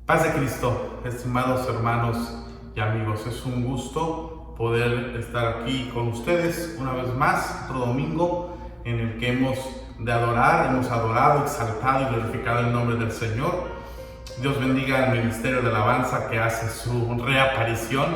Paz de Cristo, estimados hermanos y amigos. Es un gusto poder estar aquí con ustedes una vez más, otro domingo en el que hemos adorado, exaltado y glorificado el nombre del Señor. Dios bendiga al Ministerio de Alabanza que hace su reaparición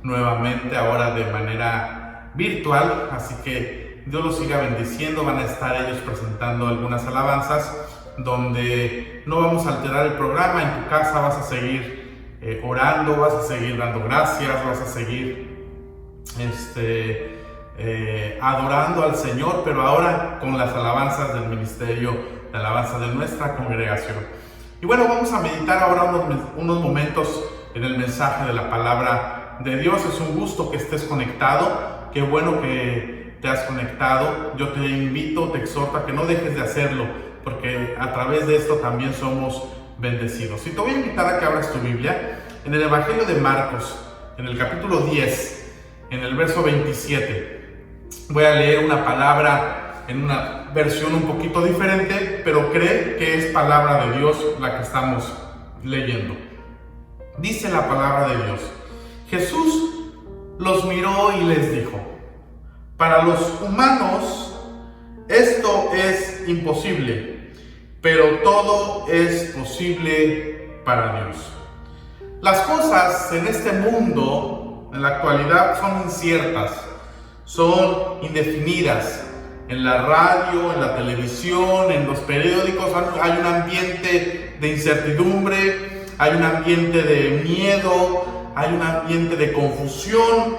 nuevamente, ahora de manera virtual. Así que Dios los siga bendiciendo. Van a estar ellos presentando algunas alabanzas donde no vamos a alterar el programa. En tu casa vas a seguir orando, vas a seguir dando gracias, vas a seguir adorando al Señor, pero ahora con las alabanzas del ministerio de alabanza de nuestra congregación. Y bueno, vamos a meditar ahora unos momentos en el mensaje de la palabra de Dios. Es un gusto que estés conectado, qué bueno que te has conectado. Yo te invito, te exhorto a que no dejes de hacerlo, porque a través de esto también somos bendecidos. Y te voy a invitar a que abras tu Biblia en el Evangelio de Marcos, en el capítulo 10, en el verso 27. Voy a leer una palabra en una versión un poquito diferente, pero cree que es palabra de Dios la que estamos leyendo. Dice la palabra de Dios: Jesús los miró y les dijo: para los humanos esto es imposible, pero todo es posible para Dios. Las cosas en este mundo, en la actualidad, son inciertas, son indefinidas. En la radio, en la televisión, en los periódicos hay un ambiente de incertidumbre, hay un ambiente de miedo, hay un ambiente de confusión,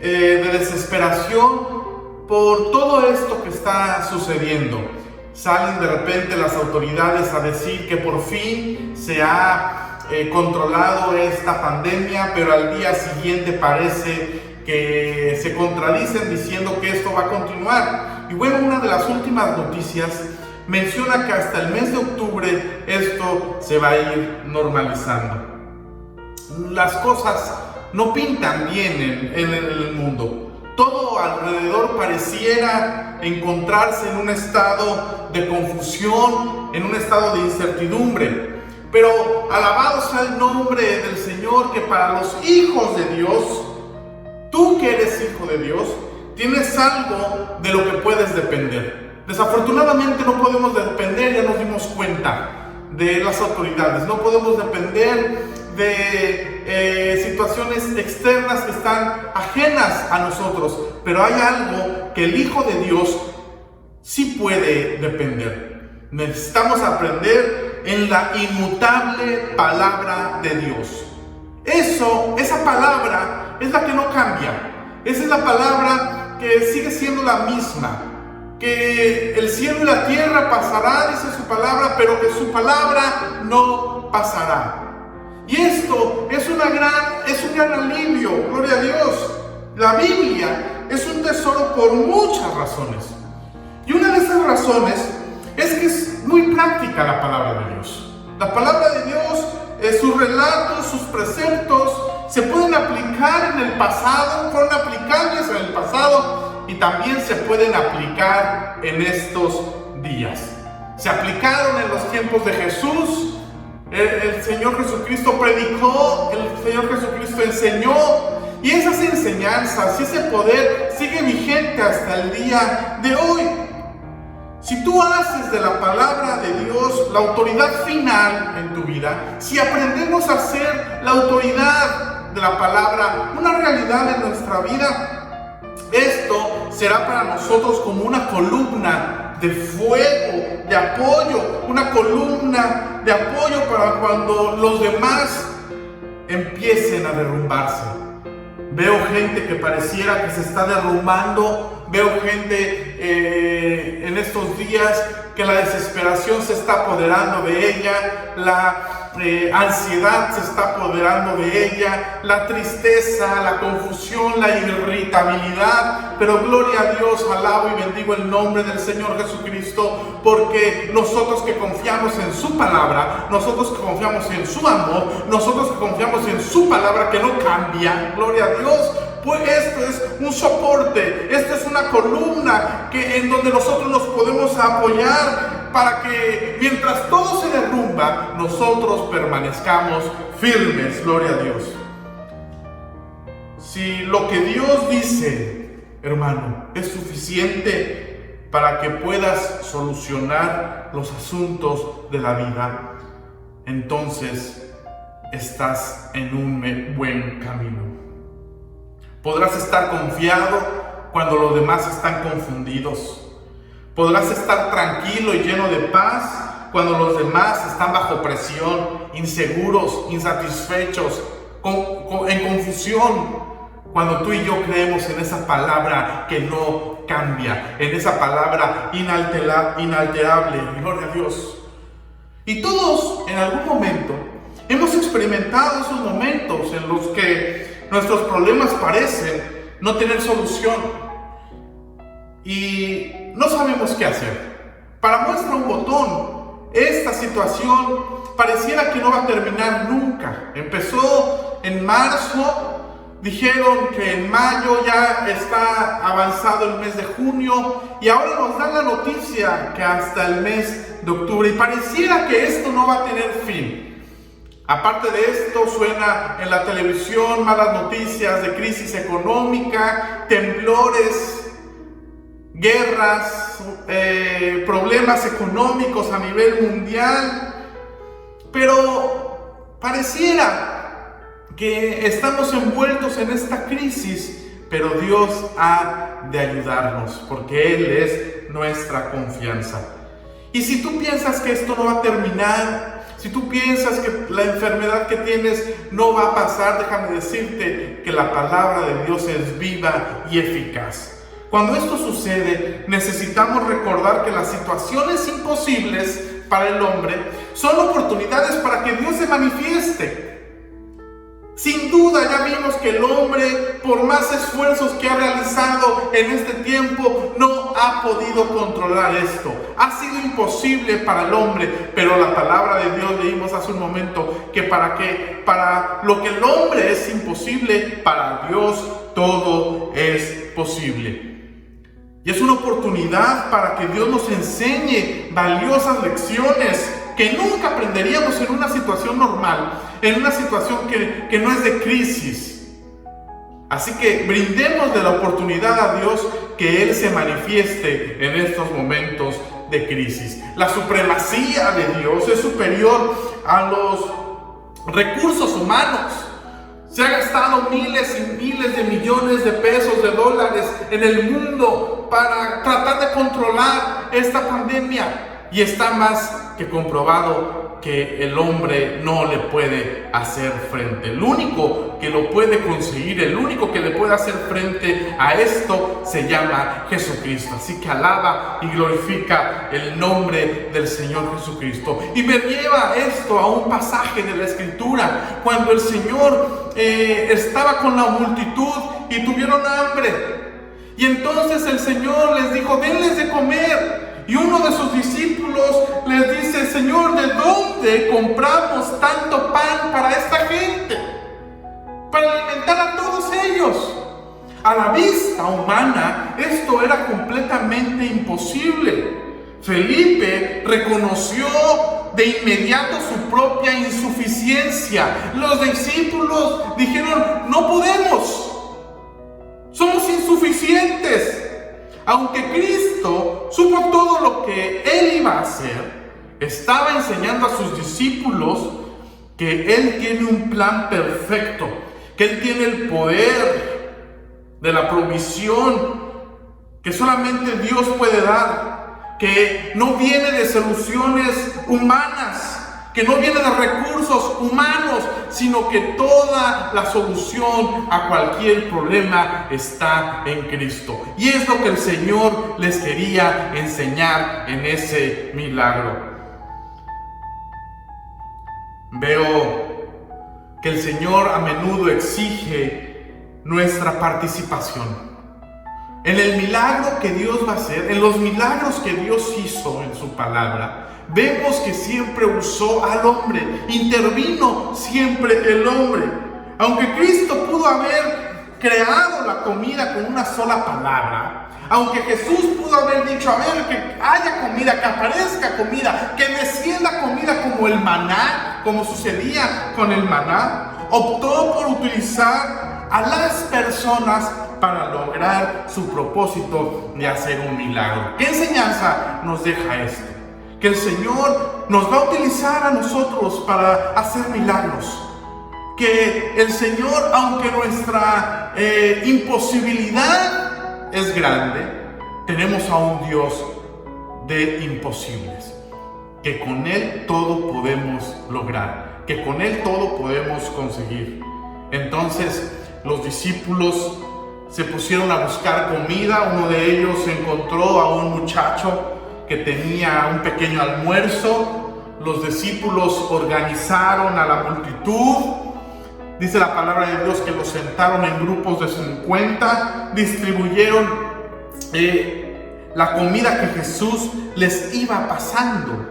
de desesperación por todo esto que está sucediendo. Salen de repente las autoridades a decir que por fin se ha controlado esta pandemia, pero al día siguiente parece que se contradicen diciendo que esto va a continuar. Y bueno, una de las últimas noticias menciona que hasta el mes de octubre esto se va a ir normalizando. Las cosas no pintan bien en el mundo. Todo alrededor pareciera encontrarse en un estado de confusión, en un estado de incertidumbre. Pero alabado sea el nombre del Señor, que para los hijos de Dios, tú que eres hijo de Dios, tienes algo de lo que puedes depender. Desafortunadamente no podemos depender, ya nos dimos cuenta, de las autoridades. No podemos depender de situaciones externas que están ajenas a nosotros, pero hay algo que el Hijo de Dios sí puede depender. Necesitamos aprender en la inmutable palabra de Dios. Esa palabra es la que no cambia. Esa es la palabra que sigue siendo la misma. Que el cielo y la tierra pasará, dice su palabra, pero que su palabra no pasará. Y esto es un gran alivio, gloria a Dios. La Biblia es un tesoro por muchas razones. Y una de esas razones es que es muy práctica la palabra de Dios. La palabra de Dios, sus relatos, sus preceptos, se pueden aplicar en el pasado, fueron aplicables en el pasado y también se pueden aplicar en estos días. Se aplicaron en los tiempos de Jesús. El Señor Jesucristo predicó, el Señor Jesucristo enseñó, y esas enseñanzas y ese poder sigue vigente hasta el día de hoy. Si tú haces de la palabra de Dios la autoridad final en tu vida, si aprendemos a hacer la autoridad de la palabra una realidad en nuestra vida, esto será para nosotros como una columna de fuego, de apoyo, una columna de apoyo para cuando los demás empiecen a derrumbarse. Veo gente que pareciera que se está derrumbando, veo gente en estos días que la desesperación se está apoderando de ella, la ansiedad se está apoderando de ella, la tristeza, la confusión, la irritabilidad. Pero gloria a Dios, alabo y bendigo el nombre del Señor Jesucristo, porque nosotros que confiamos en su palabra, nosotros que confiamos en su amor, nosotros que confiamos en su palabra que no cambia, gloria a Dios, pues esto es un soporte, esto es una columna en donde nosotros nos podemos apoyar para que mientras todo se derrumba, nosotros permanezcamos firmes. Gloria a Dios. Si lo que Dios dice, hermano, es suficiente para que puedas solucionar los asuntos de la vida, entonces estás en un buen camino. Podrás estar confiado cuando los demás están confundidos. Podrás estar tranquilo y lleno de paz cuando los demás están bajo presión, inseguros, insatisfechos, en confusión. Cuando tú y yo creemos en esa palabra que no cambia, en esa palabra inalterable, gloria a Dios. Y todos en algún momento hemos experimentado esos momentos en los que nuestros problemas parecen no tener solución y no sabemos qué hacer. Para muestra un botón, esta situación pareciera que no va a terminar nunca. Empezó en marzo. Dijeron que en mayo ya está avanzado el mes de junio y ahora nos dan la noticia que hasta el mes de octubre y pareciera que esto no va a tener fin. Aparte de esto, suena en la televisión malas noticias de crisis económica, temblores, guerras, problemas económicos a nivel mundial, pero pareciera que estamos envueltos en esta crisis, pero Dios ha de ayudarnos, porque Él es nuestra confianza. Y si tú piensas que esto no va a terminar, si tú piensas que la enfermedad que tienes no va a pasar, déjame decirte que la palabra de Dios es viva y eficaz. Cuando esto sucede, necesitamos recordar que las situaciones imposibles para el hombre son oportunidades para que Dios se manifieste. Sin duda ya vimos que el hombre, por más esfuerzos que ha realizado en este tiempo, no ha podido controlar esto. Ha sido imposible para el hombre, pero la palabra de Dios leímos hace un momento que para lo que el hombre es imposible, para Dios todo es posible. Y es una oportunidad para que Dios nos enseñe valiosas lecciones que nunca aprenderíamos en una situación normal, en una situación que no es de crisis. Así que brindemos de la oportunidad a Dios que Él se manifieste en estos momentos de crisis. La supremacía de Dios es superior a los recursos humanos. Se ha gastado miles y miles de millones de pesos, de dólares en el mundo para tratar de controlar esta pandemia. Y está más que comprobado que el hombre no le puede hacer frente. El único que lo puede conseguir, el único que le puede hacer frente a esto se llama Jesucristo. Así que alaba y glorifica el nombre del Señor Jesucristo. Y me lleva esto a un pasaje de la Escritura, cuando el Señor estaba con la multitud y tuvieron hambre. Y entonces el Señor les dijo: denles de comer. Y uno de sus discípulos les dice: Señor, ¿de dónde compramos tanto pan para esta gente? Para alimentar a todos ellos. A la vista humana, esto era completamente imposible. Felipe reconoció de inmediato su propia insuficiencia. Los discípulos dijeron: no podemos. Somos insuficientes. Aunque Cristo supo todo lo que Él iba a hacer, estaba enseñando a sus discípulos que Él tiene un plan perfecto, que Él tiene el poder de la provisión que solamente Dios puede dar, que no viene de soluciones humanas, que no viene de recursos humanos, sino que toda la solución a cualquier problema está en Cristo. Y es lo que el Señor les quería enseñar en ese milagro. Veo que el Señor a menudo exige nuestra participación en el milagro que Dios va a hacer, en los milagros que Dios hizo en su palabra. Vemos que siempre usó al hombre, intervino siempre el hombre. Aunque Cristo pudo haber creado la comida con una sola palabra, aunque Jesús pudo haber dicho, a ver, que haya comida, que aparezca comida, que descienda comida como el maná, como sucedía con el maná, optó por utilizar a las personas para lograr su propósito de hacer un milagro. ¿Qué enseñanza nos deja esto? Que el Señor nos va a utilizar a nosotros para hacer milagros. Que el Señor, aunque nuestra imposibilidad es grande, tenemos a un Dios de imposibles. Que con Él todo podemos lograr. Que con Él todo podemos conseguir. Entonces los discípulos se pusieron a buscar comida. Uno de ellos encontró a un muchacho que tenía un pequeño almuerzo. Los discípulos organizaron a la multitud. Dice la palabra de Dios que los sentaron en grupos de 50, distribuyeron la comida que Jesús les iba pasando.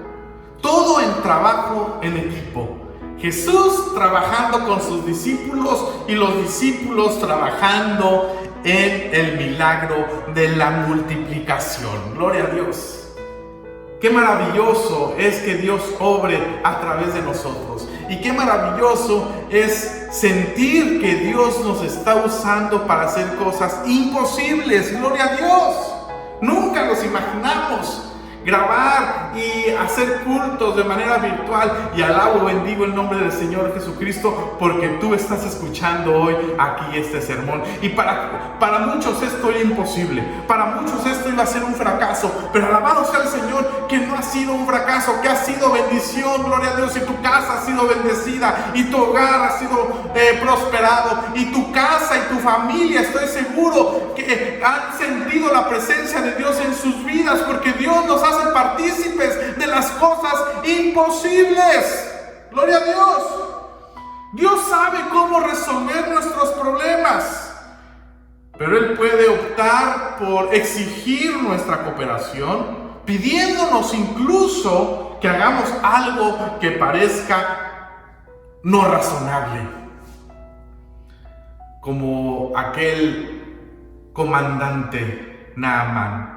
Todo en trabajo en equipo. Jesús trabajando con sus discípulos y los discípulos trabajando en el milagro de la multiplicación. Gloria a Dios. Qué maravilloso es que Dios obre a través de nosotros. Y qué maravilloso es sentir que Dios nos está usando para hacer cosas imposibles. Gloria a Dios. Nunca los imaginamos. Grabar y hacer cultos de manera virtual, y alabo, bendigo el nombre del Señor Jesucristo, porque tú estás escuchando hoy aquí este sermón. Y para muchos esto es imposible, para muchos esto iba a ser un fracaso, pero alabado sea el Señor que no ha sido un fracaso, que ha sido bendición. Gloria a Dios. Y tu casa ha sido bendecida, y tu hogar ha sido prosperado, y tu casa y tu familia, estoy seguro que han sentido la presencia de Dios en sus vidas, porque Dios nos hace partícipes de las cosas imposibles. Gloria a Dios. Dios sabe cómo resolver nuestros problemas, pero Él puede optar por exigir nuestra cooperación, pidiéndonos incluso que hagamos algo que parezca no razonable, como aquel comandante Naamán.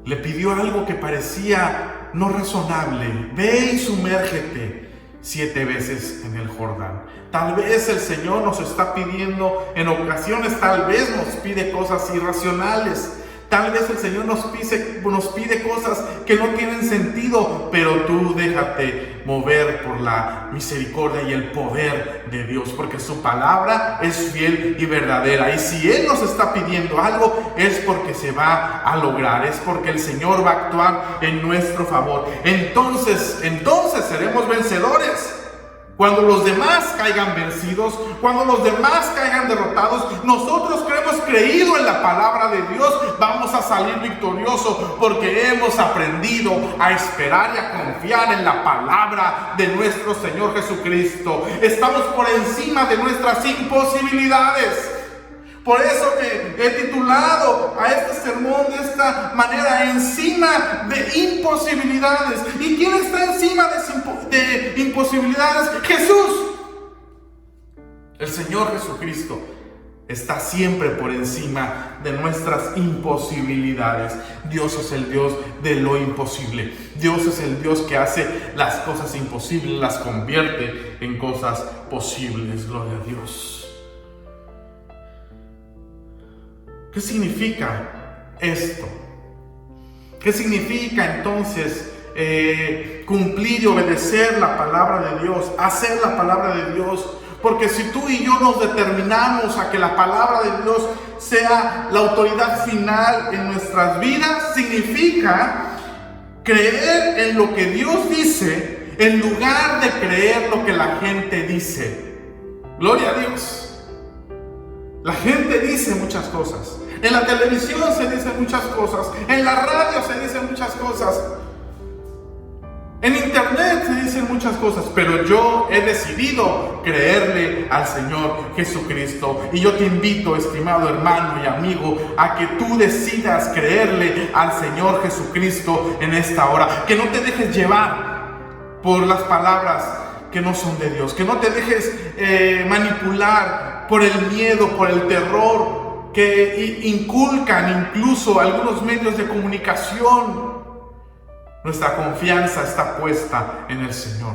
Le pidió algo que parecía no razonable. Ve y sumérgete 7 veces en el Jordán. Tal vez el Señor nos está pidiendo, en ocasiones tal vez nos pide cosas irracionales. Tal vez el Señor nos pide cosas que no tienen sentido, pero tú déjate mover por la misericordia y el poder de Dios, porque su palabra es fiel y verdadera. Y si Él nos está pidiendo algo, es porque se va a lograr, es porque el Señor va a actuar en nuestro favor. Entonces seremos vencedores. Cuando los demás caigan vencidos, cuando los demás caigan derrotados, nosotros que hemos creído en la palabra de Dios, vamos a salir victoriosos, porque hemos aprendido a esperar y a confiar en la palabra de nuestro Señor Jesucristo. Estamos por encima de nuestras imposibilidades. Por eso que he titulado a este sermón de esta manera: encima de imposibilidades. ¿Y quién está encima de imposibilidades? Jesús. El Señor Jesucristo está siempre por encima de nuestras imposibilidades. Dios es el Dios de lo imposible. Dios es el Dios que hace las cosas imposibles, las convierte en cosas posibles. Gloria a Dios. ¿Qué significa esto? ¿Qué significa entonces cumplir y obedecer la palabra de Dios, hacer la palabra de Dios? Porque si tú y yo nos determinamos a que la palabra de Dios sea la autoridad final en nuestras vidas, significa creer en lo que Dios dice en lugar de creer lo que la gente dice. Gloria a Dios. La gente dice muchas cosas. En la televisión se dicen muchas cosas. En la radio se dicen muchas cosas. En internet se dicen muchas cosas. Pero yo he decidido creerle al Señor Jesucristo. Y yo te invito, estimado hermano y amigo, a que tú decidas creerle al Señor Jesucristo en esta hora. Que no te dejes llevar por las palabras que no son de Dios, que no te dejes manipular por el miedo, por el terror que inculcan incluso algunos medios de comunicación. Nuestra confianza está puesta en el Señor,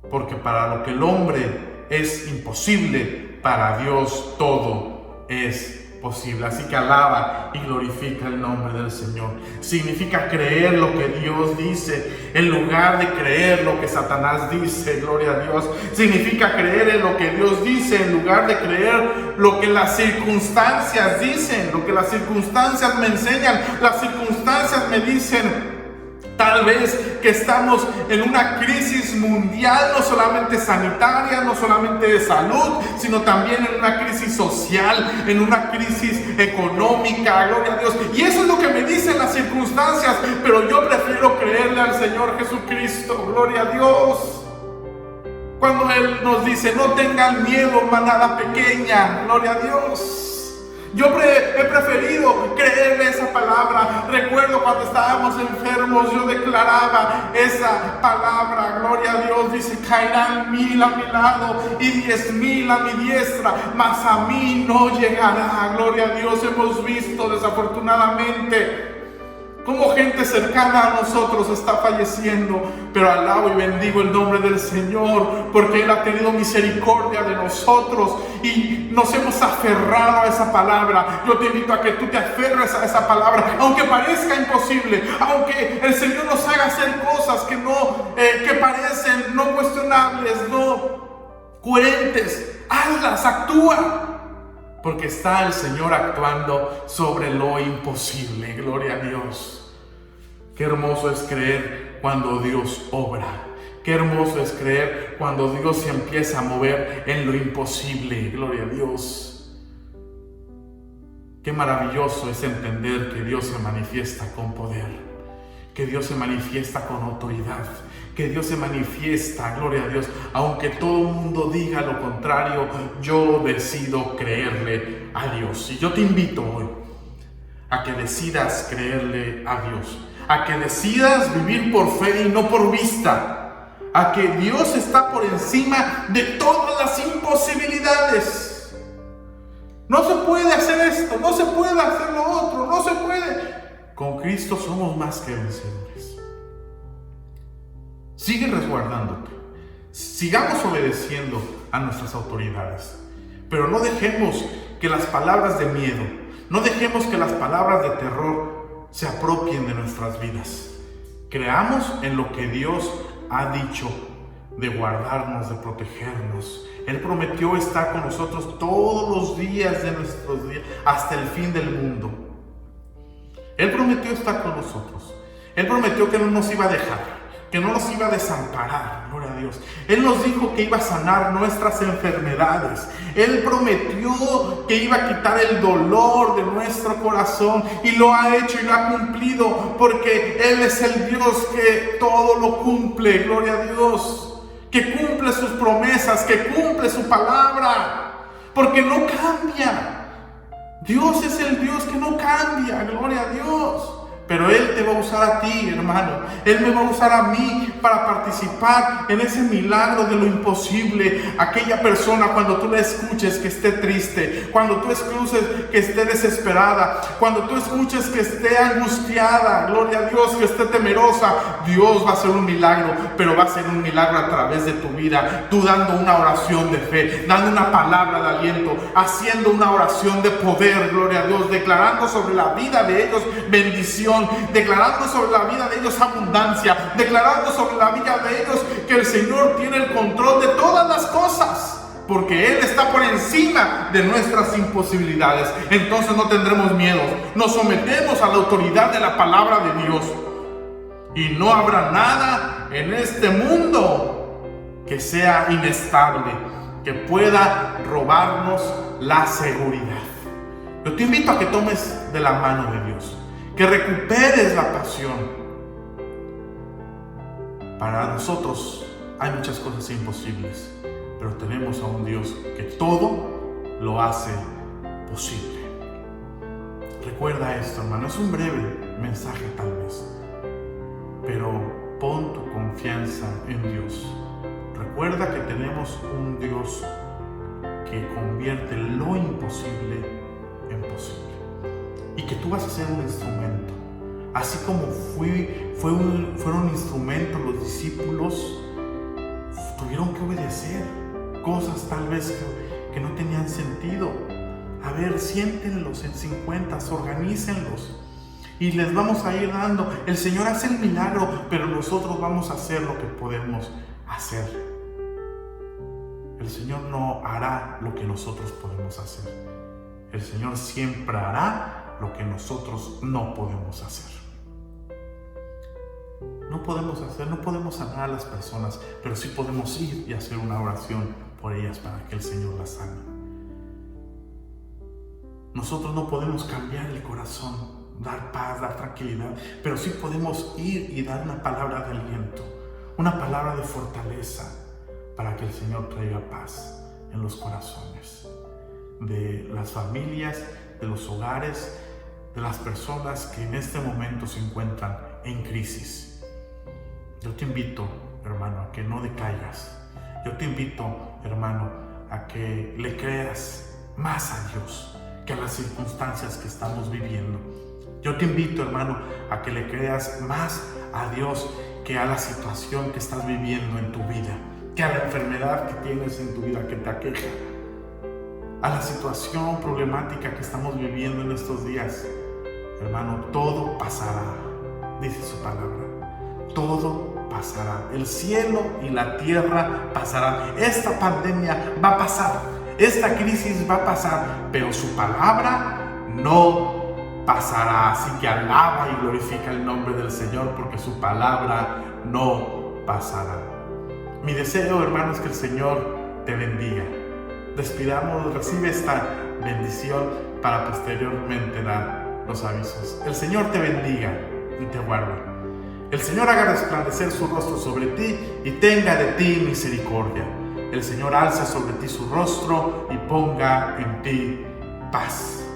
porque para lo que el hombre es imposible, para Dios todo es posible. Así que alaba y glorifica el nombre del Señor. Significa creer lo que Dios dice en lugar de creer lo que Satanás dice. Gloria a Dios. Significa creer en lo que Dios dice en lugar de creer lo que las circunstancias dicen, lo que las circunstancias me enseñan. Las circunstancias me dicen tal vez que estamos en una crisis mundial, no solamente sanitaria, no solamente de salud, sino también en una crisis social, en una crisis económica, gloria a Dios. Y eso es lo que me dicen las circunstancias, pero yo prefiero creerle al Señor Jesucristo, gloria a Dios. Cuando Él nos dice, no tengan miedo, manada pequeña, gloria a Dios. Yo he preferido creerle esa palabra. Recuerdo cuando estábamos enfermos, yo declaraba esa palabra, gloria a Dios. Dice, caerán 1000 a mi lado y 10,000 a mi diestra, mas a mí no llegará. Gloria a Dios. Hemos visto desafortunadamente cómo gente cercana a nosotros está falleciendo, pero alabo y bendigo el nombre del Señor, porque Él ha tenido misericordia de nosotros y nos hemos aferrado a esa palabra. Yo te invito a que tú te aferres a esa palabra, aunque parezca imposible, aunque el Señor nos haga hacer cosas que parecen no cuestionables, no coherentes. Hazlas, actúa. Porque está el Señor actuando sobre lo imposible. Gloria a Dios. Qué hermoso es creer cuando Dios obra. Qué hermoso es creer cuando Dios se empieza a mover en lo imposible. Gloria a Dios. Qué maravilloso es entender que Dios se manifiesta con poder, que Dios se manifiesta con autoridad, que Dios se manifiesta, gloria a Dios, aunque todo el mundo diga lo contrario. Yo decido creerle a Dios. Y yo te invito hoy a que decidas creerle a Dios, a que decidas vivir por fe y no por vista, a que Dios está por encima de todas las imposibilidades. No se puede hacer esto, no se puede hacer lo otro, no se puede. Con Cristo somos más que vencedores. Sigue resguardándote. Sigamos obedeciendo a nuestras autoridades. Pero no dejemos que las palabras de miedo, no dejemos que las palabras de terror se apropien de nuestras vidas. Creamos en lo que Dios ha dicho de guardarnos, de protegernos. Él prometió estar con nosotros todos los días de nuestros días, hasta el fin del mundo. Él prometió estar con nosotros. Él prometió que no nos iba a dejar, que no nos iba a desamparar, gloria a Dios. Él nos dijo que iba a sanar nuestras enfermedades. Él prometió que iba a quitar el dolor de nuestro corazón, y lo ha hecho y lo ha cumplido, porque Él es el Dios que todo lo cumple, gloria a Dios, que cumple sus promesas, que cumple su palabra, porque no cambia. Dios es el Dios que no cambia, gloria a Dios. Pero Él te va a usar a ti, hermano. Él me va a usar a mí para participar en ese milagro de lo imposible. Aquella persona, cuando tú la escuches que esté triste, cuando tú escuches que esté desesperada, cuando tú escuches que esté angustiada, gloria a Dios, que esté temerosa, Dios va a hacer un milagro, pero va a ser un milagro a través de tu vida. Tú dando una oración de fe, dando una palabra de aliento, haciendo una oración de poder, gloria a Dios, declarando sobre la vida de ellos bendición, declarando sobre la vida de ellos abundancia, declarando sobre la vida de ellos que el Señor tiene el control de todas las cosas, porque Él está por encima de nuestras imposibilidades. Entonces no tendremos miedo, nos sometemos a la autoridad de la palabra de Dios, y no habrá nada en este mundo que sea inestable, que pueda robarnos la seguridad. Yo te invito a que tomes de la mano de Dios, que recuperes la pasión. Para nosotros hay muchas cosas imposibles, pero tenemos a un Dios que todo lo hace posible. Recuerda esto, hermano. Es un breve mensaje tal vez, pero pon tu confianza en Dios. recuerda que tenemos un Dios que convierte lo imposible en posible. Y que tú vas a ser un instrumento. Así como fueron instrumentos los discípulos, tuvieron que obedecer cosas tal vez que no tenían sentido. A ver, siéntenlos en 50, organícenlos y les vamos a ir dando. El Señor hace el milagro, pero nosotros vamos a hacer lo que podemos hacer. El Señor no hará lo que nosotros podemos hacer. El Señor siempre hará lo que nosotros no podemos hacer. No podemos sanar a las personas, pero sí podemos ir y hacer una oración por ellas para que el Señor las sane. Nosotros no podemos cambiar el corazón, dar paz, dar tranquilidad, pero sí podemos ir y dar una palabra de aliento, una palabra de fortaleza para que el Señor traiga paz en los corazones de las familias, de los hogares, de las personas que en este momento se encuentran en crisis. Yo te invito, hermano, a que no decaigas. Yo te invito, hermano, a que le creas más a Dios que a las circunstancias que estamos viviendo. Yo te invito, hermano, a que le creas más a Dios que a la situación que estás viviendo en tu vida, que a la enfermedad que tienes en tu vida que te aqueja, a la situación problemática que estamos viviendo en estos días. Hermano, todo pasará, dice su palabra. Todo pasará. El cielo y la tierra pasarán. Esta pandemia va a pasar. Esta crisis va a pasar, pero su palabra no pasará. Así que alaba y glorifica el nombre del Señor, porque su palabra no pasará. Mi deseo, hermano, es que el Señor te bendiga. Despidamos, recibe esta bendición para posteriormente dar los avisos. El Señor te bendiga y te guarde. El Señor haga resplandecer su rostro sobre ti y tenga de ti misericordia. El Señor alce sobre ti su rostro y ponga en ti paz.